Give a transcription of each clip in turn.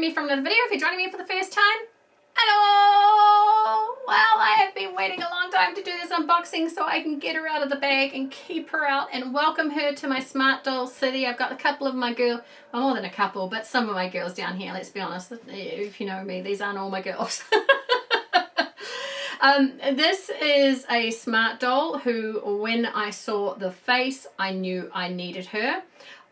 joining me from another video. If you're joining me for the first time, hello! Well, I have been waiting a long time to do this unboxing so I can get her out of the bag and keep her out and welcome her to my Smart Doll City. I've got a couple of my girls, well, more than a couple, but some of my girls down here, let's be honest. If you know me, these aren't all my girls. This is a smart doll who, when I saw the face, I knew I needed her.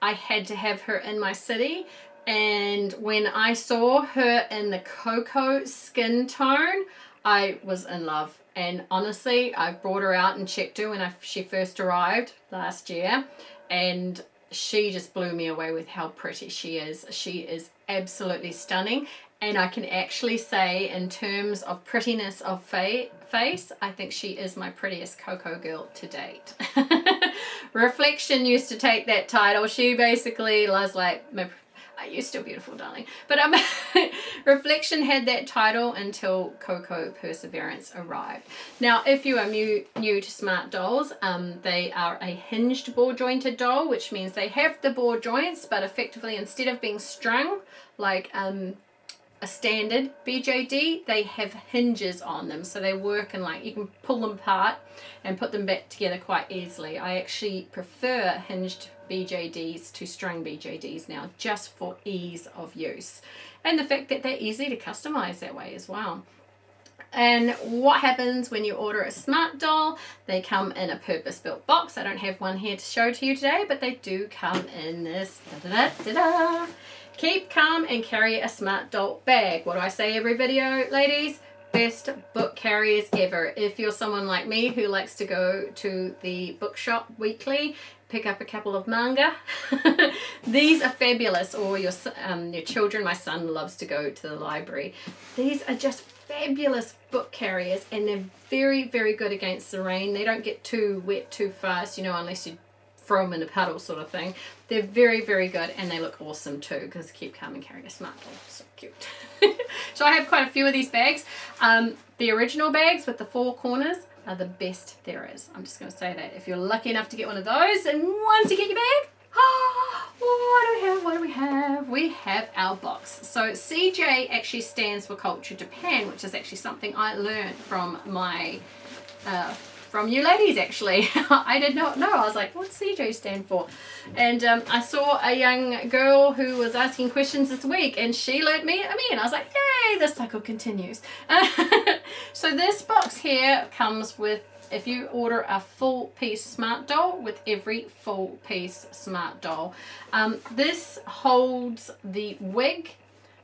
I had to have her in my city, and when I saw her in the cocoa skin tone, I was in love. And honestly, I brought her out and checked her when she first arrived last year, and she just blew me away with how pretty she is. She is absolutely stunning. And I can actually say, in terms of prettiness of face, I think she is my prettiest Coco girl to date. Reflection used to take that title. She basically was like, you're still beautiful, darling. But Reflection had that title until Coco Perseverance arrived. Now, if you are new to Smart Dolls, they are a hinged ball jointed doll, which means they have the ball joints, but effectively, instead of being strung like a standard BJD, they have hinges on them, so they work and like you can pull them apart and put them back together quite easily. I actually prefer hinged BJDs to strung BJDs now, just for ease of use and the fact that they're easy to customize that way as well. And what happens when you order a smart doll? They come in a purpose-built box. I don't have one here to show to you today, but they do come in this keep calm and carry a smart doll bag. What do I say every video, ladies? Best book carriers ever. If you're someone like me who likes to go to the bookshop weekly, pick up a couple of manga, these are fabulous. Or your children, my son loves to go to the library. These are just fabulous book carriers, and they're very, very good against the rain. They don't get too wet too fast, you know, unless you throw them in a puddle sort of thing. They're very, very good, and they look awesome too, because keep calm and carry a smart doll. So cute. So I have quite a few of these bags. The original bags with the 4 corners are the best there is. I'm just going to say that. If you're lucky enough to get one of those, and once you get your bag, what do we have? We have our box. So CJ actually stands for Culture Japan, which is actually something I learned from my from you ladies, actually. I did not know. I was like, what's CJ stand for? And I saw a young girl who was asking questions this week, and she let me in. I was like, yay, the cycle continues. So this box here comes with, if you order a full piece smart doll, with every full piece smart doll. This holds the wig,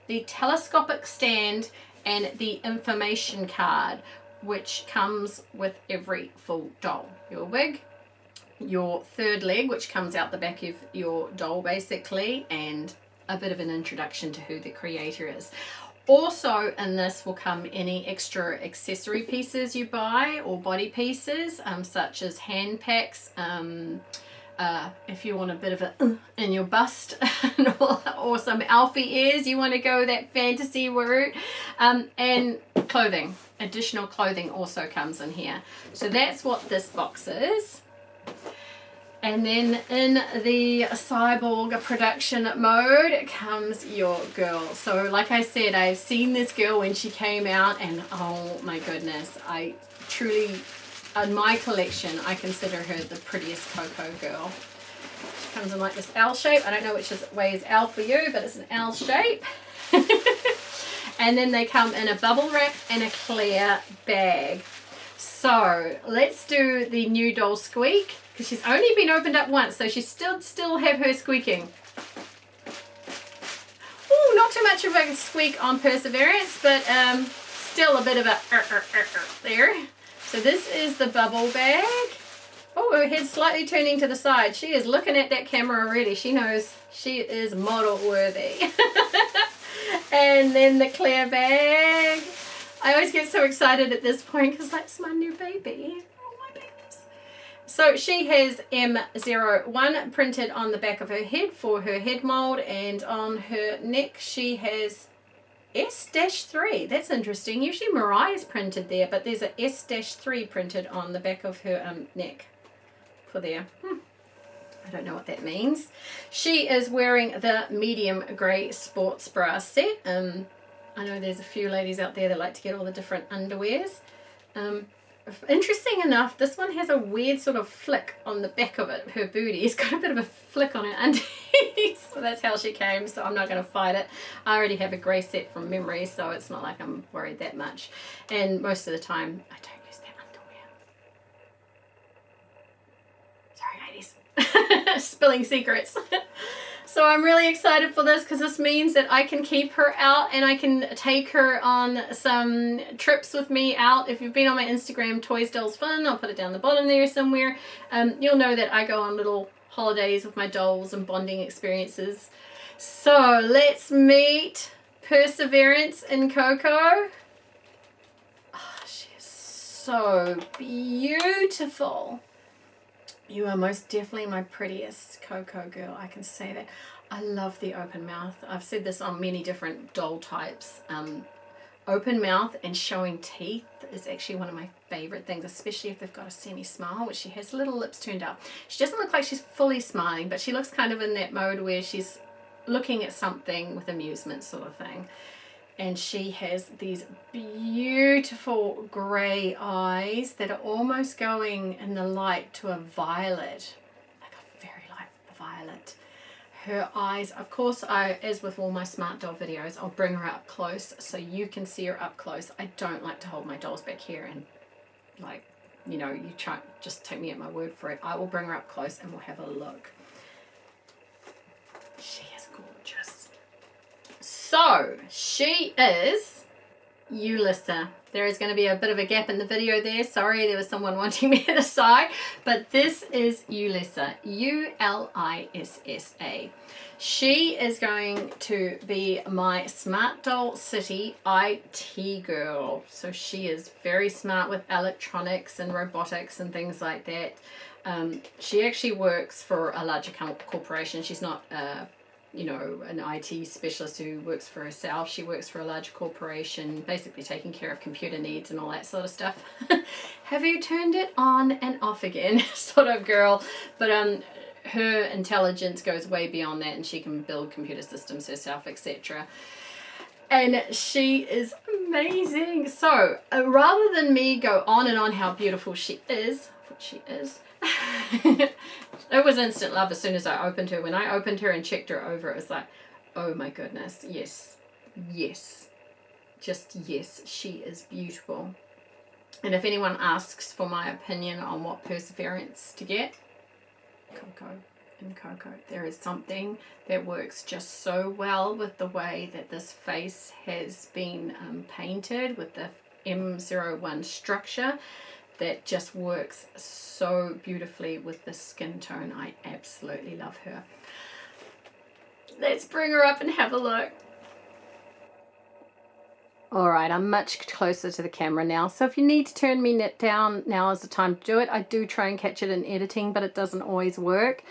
the telescopic stand, and the information card, which comes with every full doll. Your wig, your third leg, which comes out the back of your doll basically, and a bit of an introduction to who the creator is. Also in this will come any extra accessory pieces you buy, or body pieces, such as hand packs, if you want a bit of a in your bust, or some Alfie ears, you want to go that fantasy route, and clothing. Additional clothing also comes in here. So that's what this box is. And then in the cyborg production mode comes your girl. So like I said, I've seen this girl when she came out, and oh my goodness, I truly, in my collection, I consider her the prettiest Coco girl. She comes in like this L shape. I don't know which way is L for you, but it's an L shape. And then they come in a bubble wrap and a clear bag. So let's do the new doll squeak, because she's only been opened up once, so she still have her squeaking. Oh, not too much of a squeak on Perseverance, but still a bit of a there. So this is the bubble bag. Oh, her head's slightly turning to the side. She is looking at that camera already. She knows she is model worthy. And then the clear bag. I always get so excited at this point because that's my new baby. Oh my goodness. So she has M01 printed on the back of her head for her head mold, and on her neck she has S-3. That's interesting. Usually Mariah's printed there, but there's a S-3 printed on the back of her neck for there. I don't know what that means. She is wearing the medium grey sports bra set. I know there's a few ladies out there that like to get all the different underwears. Interesting enough, this one has a weird sort of flick on the back of it. Her booty, it's got a bit of a flick on her undies. So that's how she came, so I'm not going to fight it. I already have a grey set from memory, so it's not like I'm worried that much. And most of the time, I don't use that underwear. Sorry, ladies. Spilling secrets. So I'm really excited for this because this means that I can keep her out and I can take her on some trips with me out. If you've been on my Instagram, Toys Dolls Fun, I'll put it down the bottom there somewhere. You'll know that I go on little holidays with my dolls and bonding experiences. So let's meet Perseverance in Coco. Oh, she is so beautiful. You are most definitely my prettiest Coco girl, I can say that. I love the open mouth. I've said this on many different doll types. Open mouth and showing teeth is actually one of my favorite things, especially if they've got a semi-smile, which she has little lips turned up. She doesn't look like she's fully smiling, but she looks kind of in that mode where she's looking at something with amusement sort of thing. And she has these beautiful grey eyes that are almost going in the light to a violet, like a very light violet. Her eyes, of course, as with all my Smart Doll videos, I'll bring her up close so you can see her up close. I don't like to hold my dolls back here and, like, you know, you try, just take me at my word for it. I will bring her up close and we'll have a look. She is gorgeous. So, she is Ulissa. There is going to be a bit of a gap in the video there. Sorry, there was someone wanting me at the side. But this is Ulissa. U-L-I-S-S-A. She is going to be my Smart Doll City IT girl. So she is very smart with electronics and robotics and things like that. She actually works for a larger corporation. She's not you know, an IT specialist who works for herself. She works for a large corporation, basically taking care of computer needs and all that sort of stuff. Have you turned it on and off again sort of girl. But her intelligence goes way beyond that, and she can build computer systems herself, etc. And she is amazing. So rather than me go on and on how beautiful she is, which she is, it was instant love as soon as I opened her. When I opened her and checked her over, it was like, oh my goodness, yes, yes, just yes, she is beautiful. And if anyone asks for my opinion on what Perseverance to get, Coco and Coco. There is something that works just so well with the way that this face has been painted with the M01 structure. That just works so beautifully with the skin tone. I absolutely love her. Let's bring her up and have a look. Alright, I'm much closer to the camera now, so if you need to turn me down, now is the time to do it. I do try and catch it in editing, but it doesn't always work.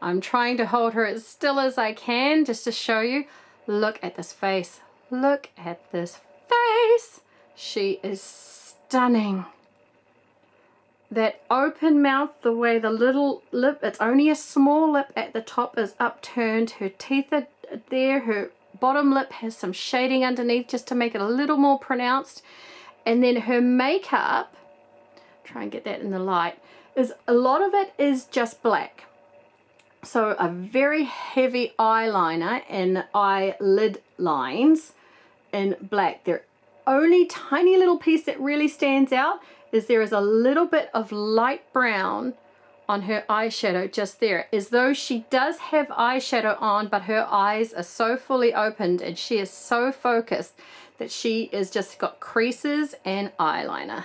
I'm trying to hold her as still as I can just to show you. Look at this face. Look at this face. She is stunning. That open mouth, the way the little lip, it's only a small lip at the top, is upturned. Her teeth are there. Her bottom lip has some shading underneath just to make it a little more pronounced. And then her makeup, try and get that in the light, is a lot of it is just black. So a very heavy eyeliner and eyelid lines in black. The only tiny little piece that really stands out is there is a little bit of light brown on her eyeshadow just there, as though she does have eyeshadow on, but her eyes are so fully opened and she is so focused that she is just got creases and eyeliner.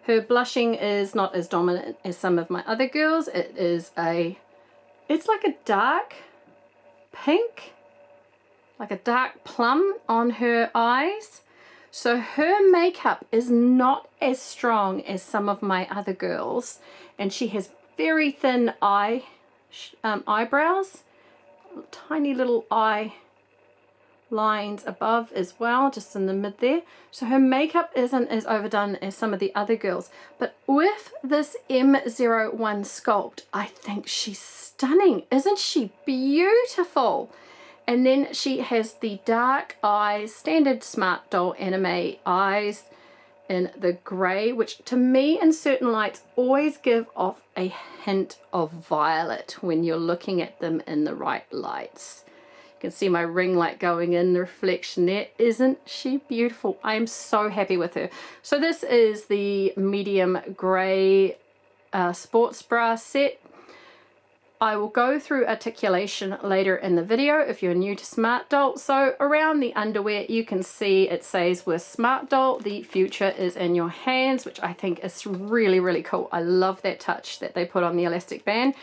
Her blushing is not as dominant as some of my other girls. It is it's like a dark pink, like a dark plum on her eyes. So her makeup is not as strong as some of my other girls, and she has very thin eyebrows, tiny little eye lines above as well, just in the mid there. So her makeup isn't as overdone as some of the other girls, but with this M01 sculpt, I think she's stunning. Isn't she beautiful? And then she has the dark eyes, standard Smart Doll anime eyes in the grey, which to me in certain lights always give off a hint of violet when you're looking at them in the right lights. You can see my ring light going in the reflection there. Isn't she beautiful? I am so happy with her. So this is the medium grey sports bra set. I will go through articulation later in the video if you're new to Smart Doll. So around the underwear you can see it says with Smart Doll the future is in your hands, which I think is really, really cool. I love that touch that they put on the elastic band,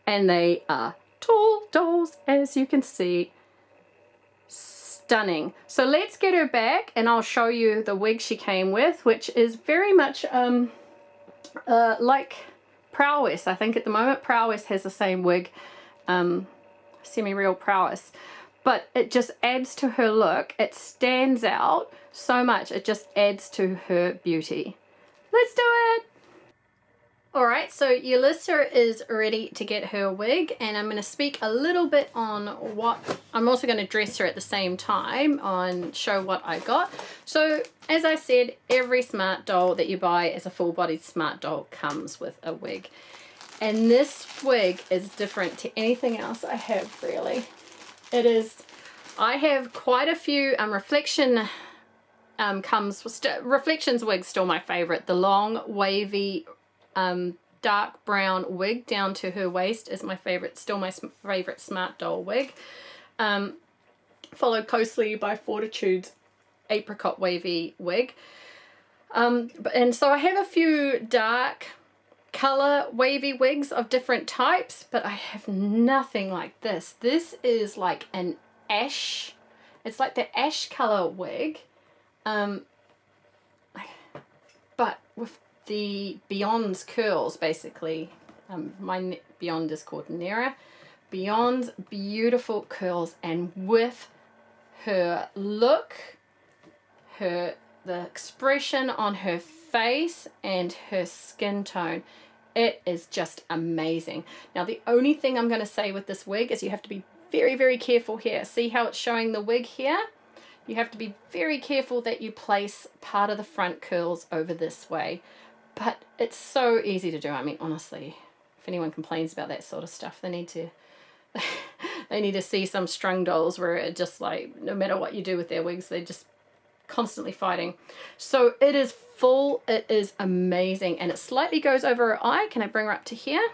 and they are tall dolls, as you can see. Stunning. So let's get her back and I'll show you the wig she came with, which is very much like Prowess. I think at the moment Prowess has the same wig, semi-real Prowess, but it just adds to her look. It stands out so much, it just adds to her beauty. Let's do it. Alright, so Yulissa is ready to get her wig, and I'm going to speak a little bit on what, I'm also going to dress her at the same time on show what I got. So as I said, every Smart Doll that you buy as a full-bodied Smart Doll comes with a wig. And this wig is different to anything else I have, really. It is, I have quite a few Reflection Reflections wig's still my favourite. The long wavy dark brown wig down to her waist is my favorite, still my favorite Smart Doll wig, followed closely by Fortitude's apricot wavy wig, and so I have a few dark color wavy wigs of different types, but I have nothing like this. This is like an ash, it's like the ash color wig, but with the Beyond's curls, basically. My Beyond is called Nera. Beyond's beautiful curls, and with her look, the expression on her face and her skin tone, it is just amazing. Now the only thing I'm going to say with this wig is you have to be very, very careful here. See how it's showing the wig here? You have to be very careful that you place part of the front curls over this way. But it's so easy to do. I mean, honestly, if anyone complains about that sort of stuff, they need to they need to see some strung dolls where it just like, no matter what you do with their wigs, they're just constantly fighting. So it is full, it is amazing, and it slightly goes over her eye. Can I bring her up to here?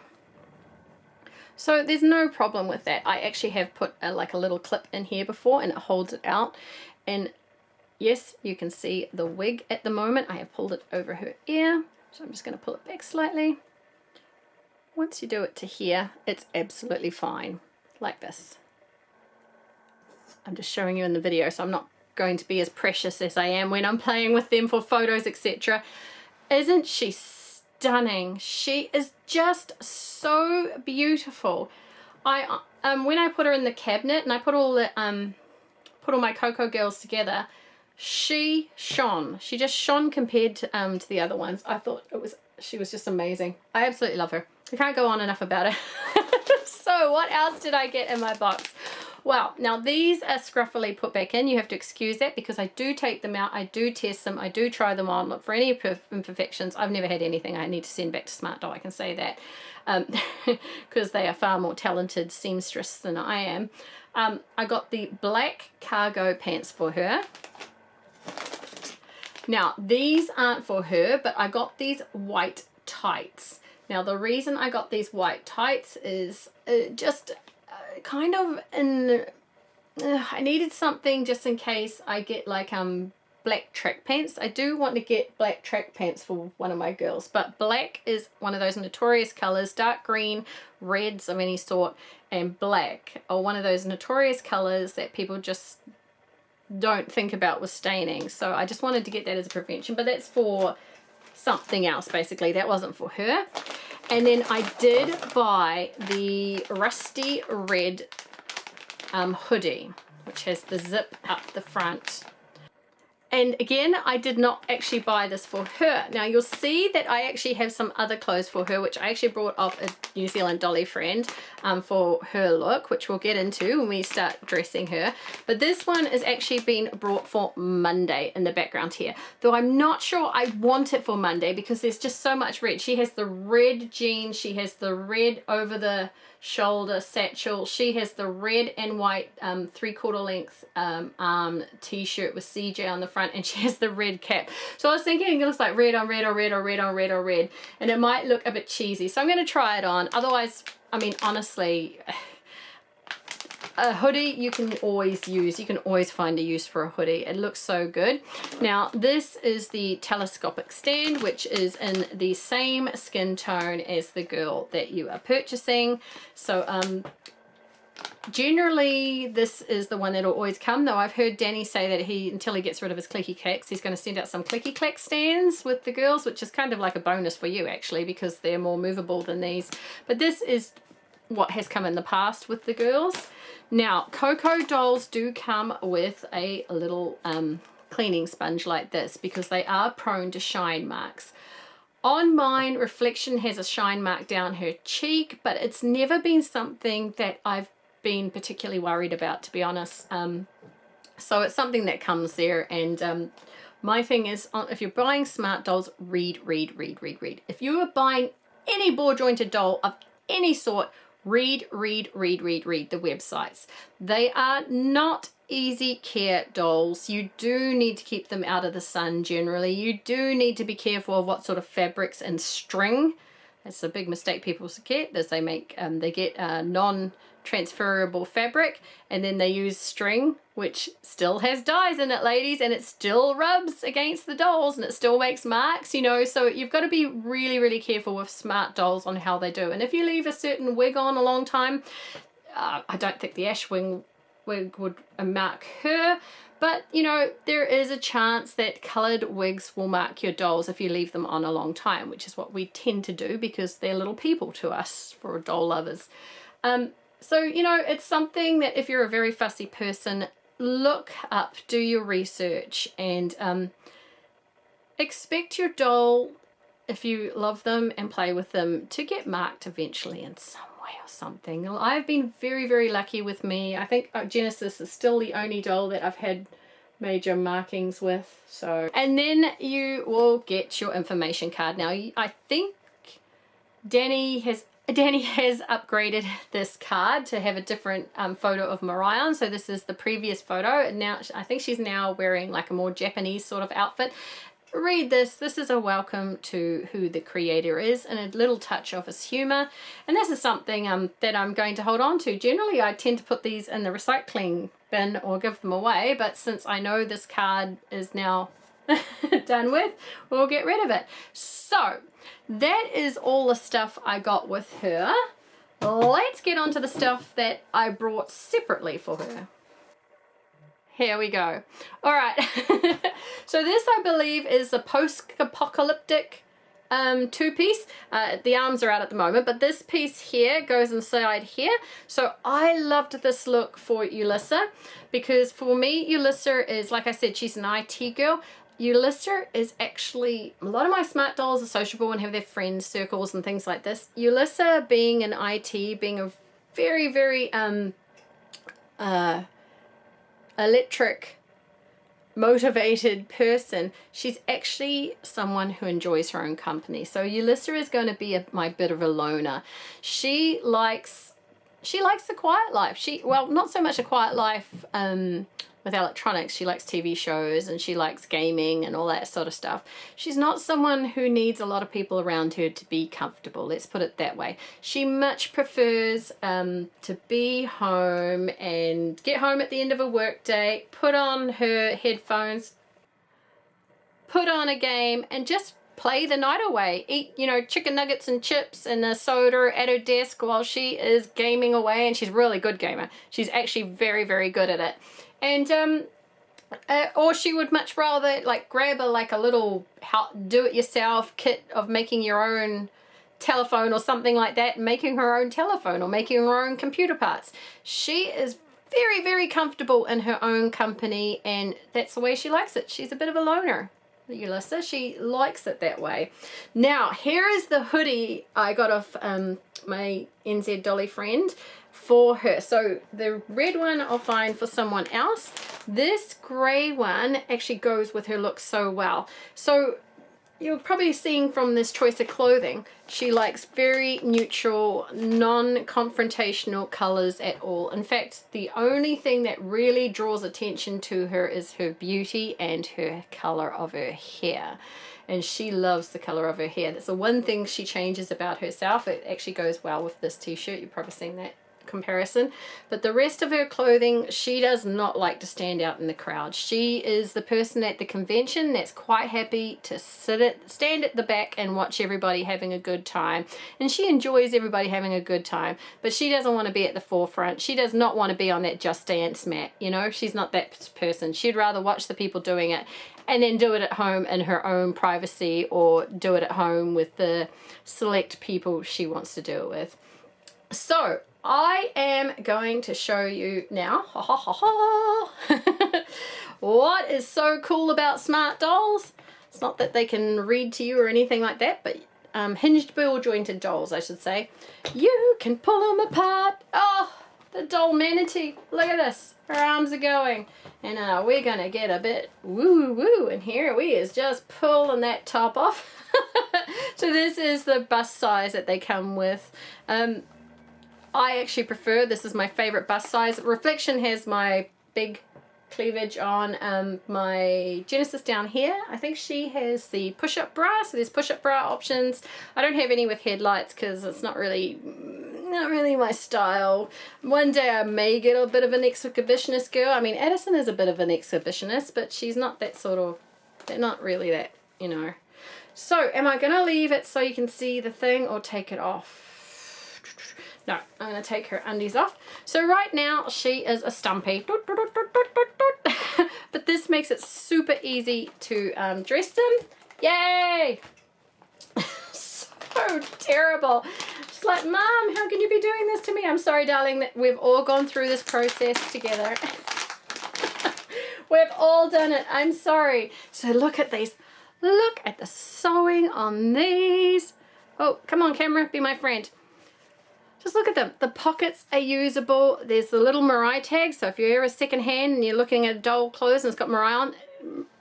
So there's no problem with that. I actually have put like a little clip in here before, and it holds it out. And yes, you can see the wig at the moment. I have pulled it over her ear. So I'm just going to pull it back slightly. Once you do it to here, it's absolutely fine, like this. I'm just showing you in the video, so I'm not going to be as precious as I am when I'm playing with them for photos, etc. Isn't she stunning? She is just so beautiful. I when I put her in the cabinet and I put all the put all my Coco girls together, she shone. She just shone compared to the other ones. I thought she was just amazing. I absolutely love her. I can't go on enough about her. So what else did I get in my box? Well, now these are scruffily put back in. You have to excuse that because I do take them out. I do test them. I do try them on. Look for any imperfections. I've never had anything I need to send back to Smart Doll. I can say that because they are far more talented seamstress than I am. I got the black cargo pants for her. Now, these aren't for her, but I got these white tights. Now, the reason I got these white tights is just kind of I needed something just in case I get like black track pants. I do want to get black track pants for one of my girls, but black is one of those notorious colors. Dark green, reds of any sort, and black are one of those notorious colors that people just don't think about with staining. So I just wanted to get that as a prevention, but that's for something else basically. That wasn't for her. And then I did buy the rusty red hoodie, which has the zip up the front. And again, I did not actually buy this for her. Now you'll see that I actually have some other clothes for her, which I actually brought off a New Zealand dolly friend for her look, which we'll get into when we start dressing her. But this one is actually been brought for Monday in the background here. Though I'm not sure I want it for Monday because there's just so much red. She has the red jeans, she has the red over the shoulder satchel, she has the red and white 3/4 length arm t-shirt with CJ on the front, and she has the red cap. So I was thinking it looks like red on red or red or red on red or red, and it might look a bit cheesy, so I'm going to try it on. Otherwise, I mean, honestly, a hoodie you can always use. You can always find a use for a hoodie. It looks so good. Now this is the telescopic stand, which is in the same skin tone as the girl that you are purchasing. So generally this is the one that'll always come, though I've heard Danny say that until he gets rid of his clicky clacks, he's going to send out some clicky clack stands with the girls, which is kind of like a bonus for you actually, because they're more movable than these. But this is what has come in the past with the girls. Now, Coco dolls do come with a little cleaning sponge like this because they are prone to shine marks. On mine, Reflection has a shine mark down her cheek, but it's never been something that I've been particularly worried about, to be honest. So it's something that comes there, and my thing is, if you're buying smart dolls, read. If you are buying any ball jointed doll of any sort, read the websites. They are not easy care dolls. You do need to keep them out of the sun generally. You do need to be careful of what sort of fabrics and string. That's a big mistake people get, is they get non-transferable fabric, and then they use string, which still has dyes in it, ladies, and it still rubs against the dolls and it still makes marks, you know. So you've got to be really careful with smart dolls on how they do. And if you leave a certain wig on a long time, I don't think the ash wig would mark her, but you know, there is a chance that colored wigs will mark your dolls if you leave them on a long time, which is what we tend to do because they're little people to us for doll lovers. So you know, it's something that if you're a very fussy person, look up, do your research, and expect your doll, if you love them and play with them, to get marked eventually in some way or something. I've been very lucky with me. I think Genesis is still the only doll that I've had major markings with. So, and then you will get your information card. Now I think Danny has upgraded this card to have a different photo of Mariah on. So this is the previous photo, and now I think she's now wearing like a more Japanese sort of outfit. Read this. This is a welcome to who the creator is and a little touch of his humor. And this is something that I'm going to hold on to. Generally, I tend to put these in the recycling bin or give them away, but since I know this card is now done with, we'll get rid of it. So that is all the stuff I got with her. Let's get on to the stuff that I brought separately for her. Here we go. All right. So this, I believe, is a post-apocalyptic two-piece. The arms are out at the moment, but this piece here goes inside here. So I loved this look for Ulissa because for me, Ulissa is, like I said, she's an IT girl. Ulissa is actually, a lot of my smart dolls are sociable and have their friend circles and things like this. Ulissa, being an IT, being a very electric motivated person, she's actually someone who enjoys her own company. So Ulissa is going to be my bit of a loner. She likes the quiet life. Well, not so much a quiet life with electronics. She likes TV shows and she likes gaming and all that sort of stuff. She's not someone who needs a lot of people around her to be comfortable, let's put it that way. She much prefers to be home and get home at the end of a work day, put on her headphones, put on a game, and just play the night away. Eat, you know, chicken nuggets and chips and a soda at her desk while she is gaming away. And she's a really good gamer. She's actually very good at it. And or she would much rather like grab a little do-it-yourself kit of making your own telephone or something like that, and making her own telephone or making her own computer parts. She is very, very comfortable in her own company, and that's the way she likes it. She's a bit of a loner, Ulissa. She likes it that way. Now, here is the hoodie I got off my NZ Dolly friend for her. So the red one I'll find for someone else. This grey one actually goes with her look so well. So you're probably seeing from this choice of clothing, she likes very neutral, non-confrontational colors at all. In fact, the only thing that really draws attention to her is her beauty and her color of her hair. And she loves the color of her hair. That's the one thing she changes about herself. It actually goes well with this t-shirt. You've probably seen that comparison. But the rest of her clothing, she does not like to stand out in the crowd. She is the person at the convention that's quite happy to stand at the back and watch everybody having a good time. And she enjoys everybody having a good time, but she doesn't want to be at the forefront. She does not want to be on that Just Dance mat, you know. She's not that person. She'd rather watch the people doing it and then do it at home in her own privacy, or do it at home with the select people she wants to do it with. So I am going to show you now what is so cool about smart dolls. It's not that they can read to you or anything like that, but hinged ball jointed dolls, I should say. You can pull them apart. Oh, the doll manatee. Look at this. Her arms are going. And we're going to get a bit woo-woo in here. We is just pulling that top off. So this is the bust size that they come with. I actually prefer, this is my favorite bust size. Reflection has my big cleavage on. My Genesis down here, I think she has the push-up bra, so there's push-up bra options. I don't have any with headlights because it's not really my style. One day I may get a bit of an exhibitionist girl. I mean, Addison is a bit of an exhibitionist, but she's not that sort of, they're not really that, you know. So am I going to leave it so you can see the thing, or take it off? No, I'm going to take her undies off. So right now she is a stumpy. But this makes it super easy to dress them. Yay! So terrible. She's like, Mom, how can you be doing this to me? I'm sorry, darling, that we've all gone through this process together. We've all done it. I'm sorry. So look at these. Look at the sewing on these. Oh, come on, camera, be my friend. Just look at them. The pockets are usable. There's the little Mariah tag. So if you're a second hand and you're looking at doll clothes and it's got Mariah on,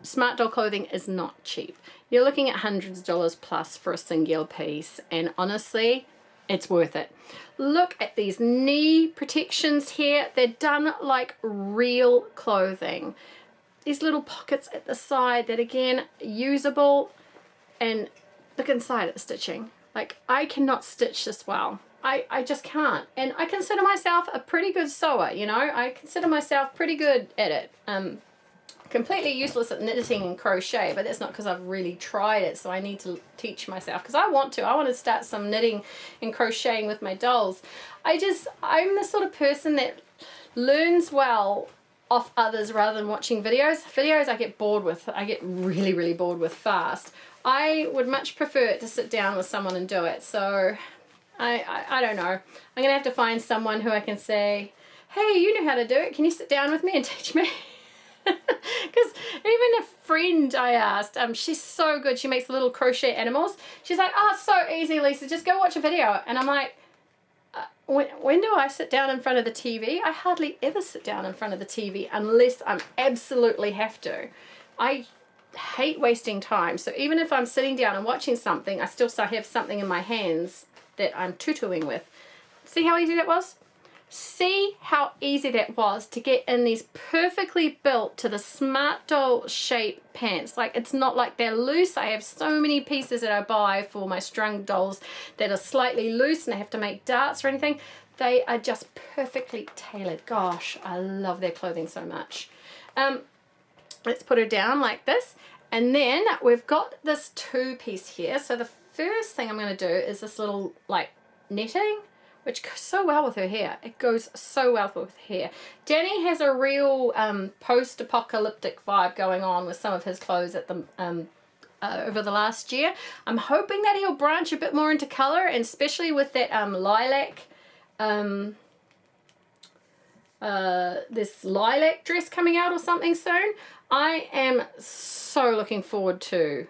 smart doll clothing is not cheap. You're looking at hundreds of dollars plus for a single piece. And honestly, it's worth it. Look at these knee protections here. They're done like real clothing. These little pockets at the side that, again, usable. And look inside at the stitching. Like, I cannot stitch this well. I just can't. And I consider myself a pretty good sewer, you know. I consider myself pretty good at it. Completely useless at knitting and crochet, but that's not because I've really tried it, so I need to teach myself, because I want to start some knitting and crocheting with my dolls. I'm the sort of person that learns well off others rather than watching videos. Videos I get bored with. I get really, really bored with fast. I would much prefer to sit down with someone and do it. So I don't know. I'm going to have to find someone who I can say, hey, you know how to do it. Can you sit down with me and teach me? Because even a friend I asked, she's so good. She makes little crochet animals. She's like, oh, it's so easy, Lisa. Just go watch a video. And I'm like, when do I sit down in front of the TV? I hardly ever sit down in front of the TV unless I absolutely have to. I hate wasting time. So even if I'm sitting down and watching something, I still have something in my hands that I'm tutoing with. See how easy that was? See how easy that was to get in these perfectly built to the smart doll shape pants. Like, it's not like they're loose. I have so many pieces that I buy for my strung dolls that are slightly loose and I have to make darts or anything. They are just perfectly tailored. Gosh, I love their clothing so much. Let's put her down like this. And then we've got this two-piece here. So the first thing I'm going to do is this little like netting, which goes so well with her hair. It goes so well with her hair. Danny has a real post-apocalyptic vibe going on with some of his clothes at the over the last year. I'm hoping that he'll branch a bit more into color, and especially with that lilac this lilac dress coming out or something soon. I am so looking forward to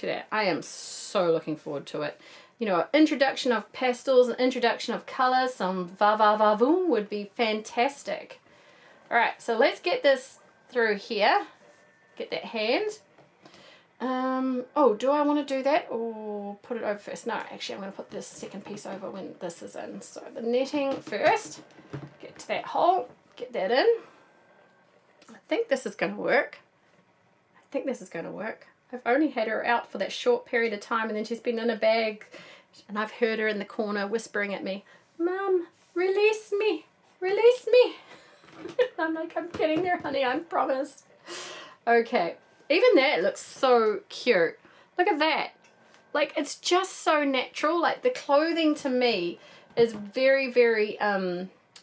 that. I am so looking forward to it. You know, introduction of pastels, an introduction of colors, some va-va-va-voom would be fantastic. All right, so let's get this through here. Get that hand. Oh, do I want to do that or put it over first? No, actually I'm going to put this second piece over when this is in. So the netting first, get to that hole, get that in. I think this is going to work. I've only had her out for that short period of time, and then she's been in a bag, and I've heard her in the corner whispering at me, "Mum, release me, release me." I'm like, I'm getting there, honey, I promise. Okay, even that looks so cute. Look at that. Like, it's just so natural. Like, the clothing to me is very, very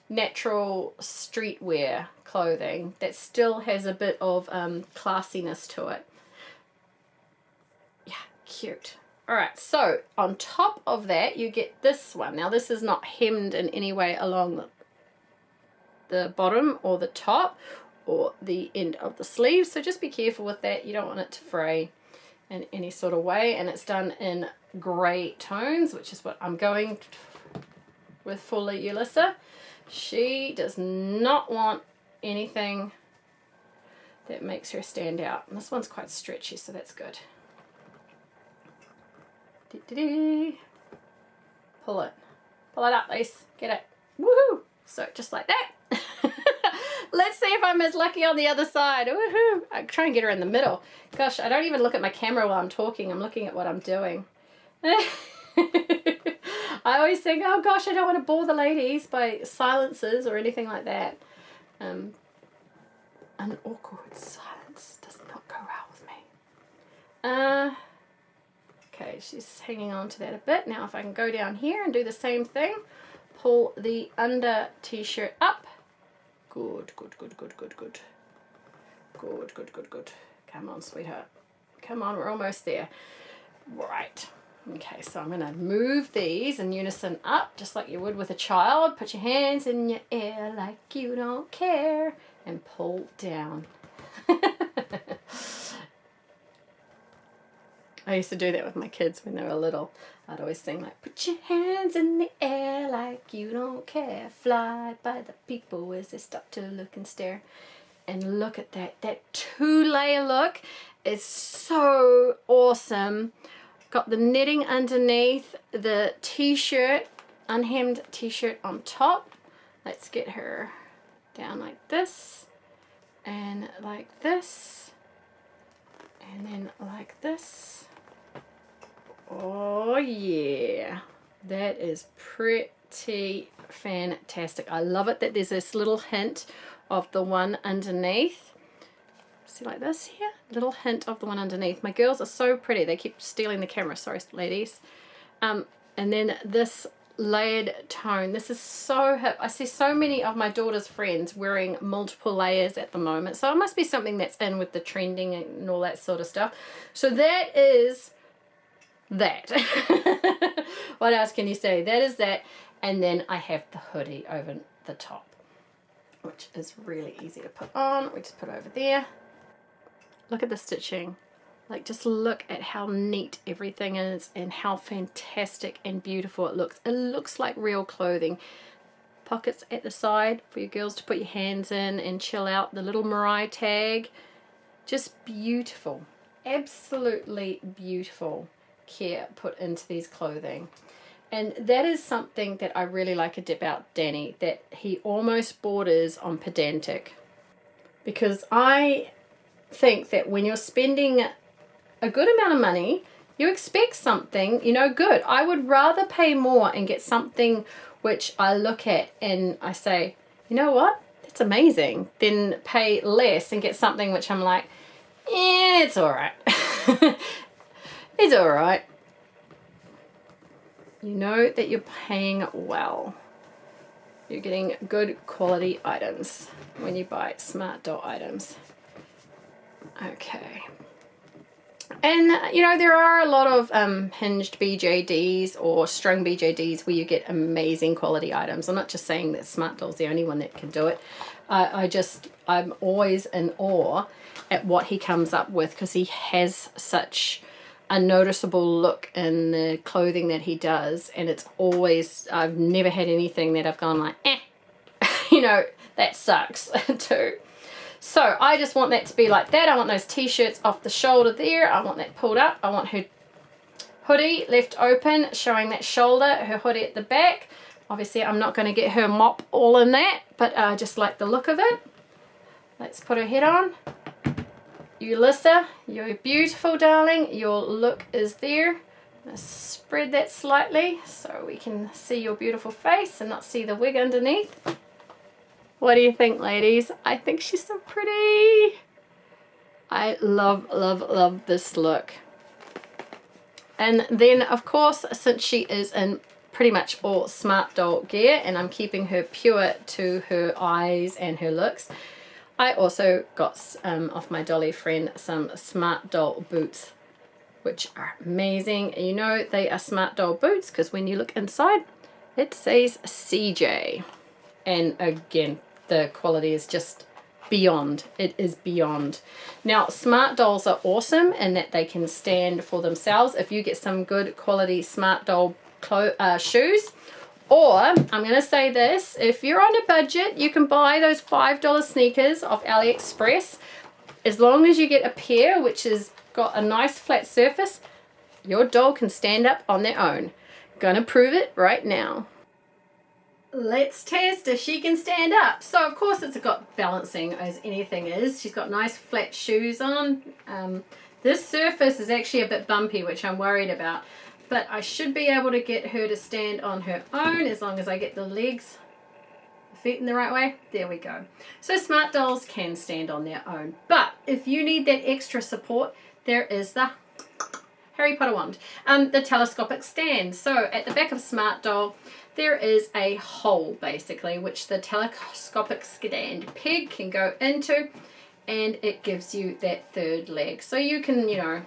natural streetwear clothing that still has a bit of classiness to it. Yeah, cute. All right, so on top of that, you get this one. Now, this is not hemmed in any way along the bottom or the top or the end of the sleeve, so just be careful with that. You don't want it to fray in any sort of way, and it's done in grey tones, which is what I'm going with for Ulysses. She does not want anything that makes her stand out, and this one's quite stretchy, so that's good. Pull it up, Lise, get it, woohoo! So just like that. Let's see if I'm as lucky on the other side. Woohoo! I try and get her in the middle. Gosh, I don't even look at my camera while I'm talking. I'm looking at what I'm doing. I always think, oh gosh, I don't want to bore the ladies by silences or anything like that. An awkward silence does not go well with me. Okay, she's hanging on to that a bit. Now if I can go down here and do the same thing, pull the under t-shirt up. Good. Come on, sweetheart. Come on, we're almost there. Right. Okay, so I'm going to move these in unison up, just like you would with a child. Put your hands in your air like you don't care, and pull down. I used to do that with my kids when they were little. I'd always sing like, put your hands in the air like you don't care. Fly by the people as they stop to look and stare. And look at that. That 2-layer look is so awesome. Got the netting underneath, the t-shirt, unhemmed t-shirt on top. Let's get her down like this. And like this. And then like this. Oh yeah, that is pretty fantastic. I love it that there's this little hint of the one underneath. See, like this here, little hint of the one underneath. My girls are so pretty, they keep stealing the camera, sorry ladies. And then this layered tone, this is so hip. I see so many of my daughter's friends wearing multiple layers at the moment, so it must be something that's in with the trending and all that sort of stuff. So that is that. What else can you say? That is that. And then I have the hoodie over the top, which is really easy to put on. We just put it over there. Look at the stitching. Like, just look at how neat everything is and how fantastic and beautiful it looks. It looks like real clothing. Pockets at the side for your girls to put your hands in and chill out. The little Mariah tag. Just beautiful. Absolutely beautiful care put into these clothing. And that is something that I really like about Danny, that he almost borders on pedantic. Because I think that when you're spending a good amount of money, you expect something, you know, good. I would rather pay more and get something which I look at and I say, you know what, that's amazing, than pay less and get something which I'm like, yeah, it's all right. It's all right. You know that you're paying well. You're getting good quality items when you buy smart doll items. Okay. And, you know, there are a lot of hinged BJDs or strung BJDs where you get amazing quality items. I'm not just saying that Smart Doll's the only one that can do it. I'm always in awe at what he comes up with, because he has such a noticeable look in the clothing that he does. And it's always, I've never had anything that I've gone like, you know, that sucks too. So I just want that to be like that. I want those t-shirts off the shoulder there. I want that pulled up. I want her hoodie left open, showing that shoulder, her hoodie at the back. Obviously, I'm not going to get her mop all in that, but I just like the look of it. Let's put her head on. Ulissa, you're beautiful, darling. Your look is there. Let's spread that slightly so we can see your beautiful face and not see the wig underneath. What do you think, ladies? I think she's so pretty. I love, love, love this look. And then, of course, since she is in pretty much all Smart Doll gear, and I'm keeping her pure to her eyes and her looks, I also got off my dolly friend some Smart Doll boots, which are amazing. You know they are Smart Doll boots because when you look inside, it says CJ. And again, the quality is just beyond. It is beyond. Now, Smart Dolls are awesome in that they can stand for themselves. If you get some good quality Smart Doll shoes, or I'm going to say this, if you're on a budget, you can buy those $5 sneakers off AliExpress. As long as you get a pair which has got a nice flat surface, your doll can stand up on their own. Gonna prove it right now. Let's test if she can stand up. So of course it's got balancing as anything is. She's got nice flat shoes on. This surface is actually a bit bumpy, which I'm worried about. But I should be able to get her to stand on her own as long as I get the legs, the feet in the right way. There we go. So Smart Dolls can stand on their own. But if you need that extra support, there is the Harry Potter wand, the telescopic stand. So at the back of Smart Doll, there is a hole basically, which the telescopic stand peg can go into, and it gives you that third leg. So you can, you know,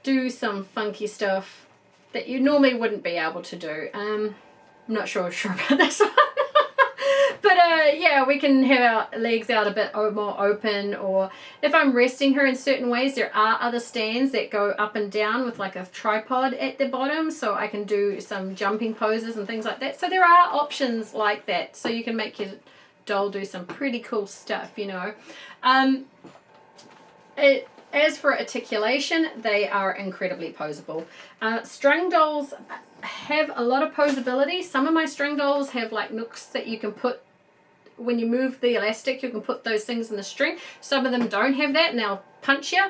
do some funky stuff that you normally wouldn't be able to do. I'm not sure about this one. But yeah, we can have our legs out a bit more open, or if I'm resting her in certain ways, there are other stands that go up and down with like a tripod at the bottom, so I can do some jumping poses and things like that. So there are options like that, so you can make your doll do some pretty cool stuff, you know. As for articulation, they are incredibly poseable. Strung dolls have a lot of posability. Some of my strung dolls have like nooks that you can put, when you move the elastic, you can put those things in the string. Some of them don't have that, and they'll punch you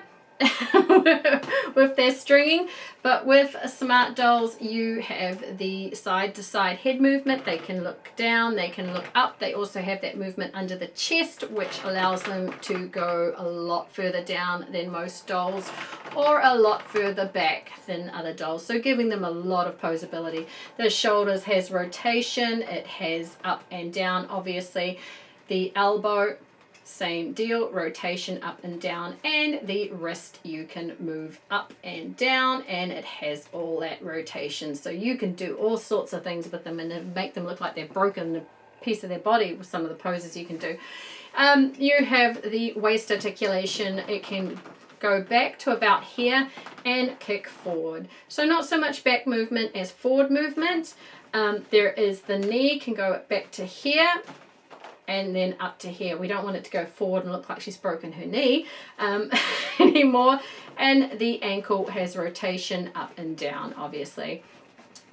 with their stringing. But with Smart Dolls, you have the side-to-side head movement. They can look down, they can look up. They also have that movement under the chest, which allows them to go a lot further down than most dolls, or a lot further back than other dolls, so giving them a lot of posability. The shoulders has rotation, it has up and down, obviously. The elbow, same deal, rotation up and down, and the wrist you can move up and down, and it has all that rotation, so you can do all sorts of things with them and make them look like they're broken a piece of their body with some of the poses you can do. You have the waist articulation. It can go back to about here and kick forward, so not so much back movement as forward movement. There is the knee can go back to here and then up to here. We don't want it to go forward and look like she's broken her knee anymore. And the ankle has rotation up and down, obviously.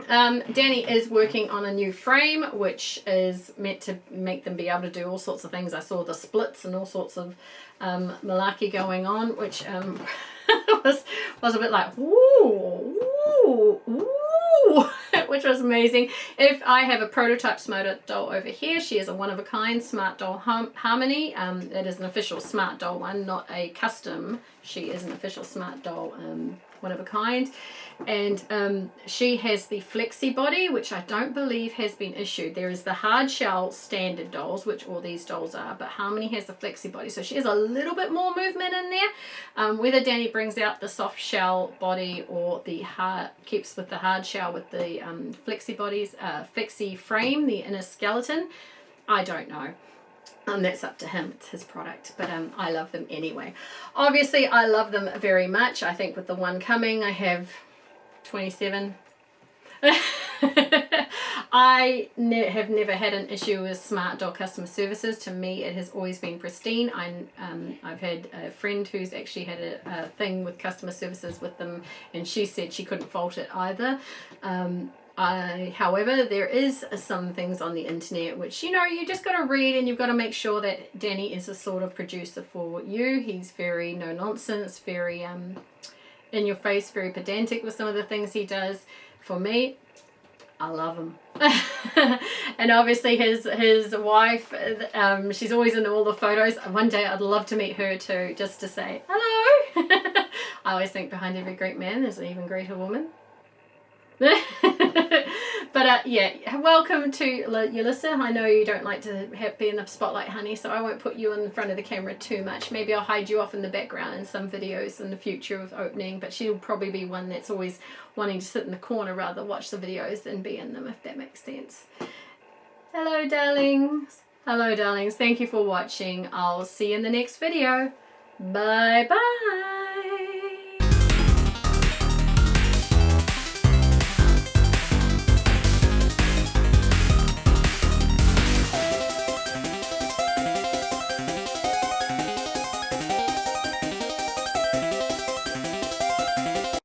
Danny is working on a new frame, which is meant to make them be able to do all sorts of things. I saw the splits and all sorts of malarkey going on, which was a bit like, ooh, ooh, ooh, which was amazing. If I have a prototype Smart Doll over here, she is a one-of-a-kind Smart Doll Harmony. That is an official Smart Doll one, not a custom. She is an official Smart Doll one of a kind. And she has the flexi body, which I don't believe has been issued. There is the hard shell standard dolls, which all these dolls are, but Harmony has the flexi body, so she has a little bit more movement in there. Whether Danny brings out the soft shell body or the hard, keeps with the hard shell with the flexi bodies, flexi frame, the inner skeleton, I don't know. That's up to him. It's his product. But I love them anyway. Obviously, I love them very much. I think with the one coming, I have 27. I have never had an issue with Smart Doll customer services. To me, it has always been pristine. I've had a friend who's actually had a thing with customer services with them, and she said she couldn't fault it either. However, there is some things on the internet which, you know, you just got to read, and you've got to make sure that Danny is a sort of producer for you. He's very no nonsense, very in your face, very pedantic with some of the things he does. For me, I love him. And obviously his wife, she's always in all the photos. One day I'd love to meet her too, just to say hello. I always think behind every great man there's an even greater woman. But yeah, welcome to Yulissa. I know you don't like to be in the spotlight, honey, so I won't put you in front of the camera too much. Maybe I'll hide you off in the background in some videos in the future of opening, but she'll probably be one that's always wanting to sit in the corner rather than watch the videos than be in them, if that makes sense. Hello, darlings. Hello, darlings. Thank you for watching. I'll see you in the next video. Bye bye.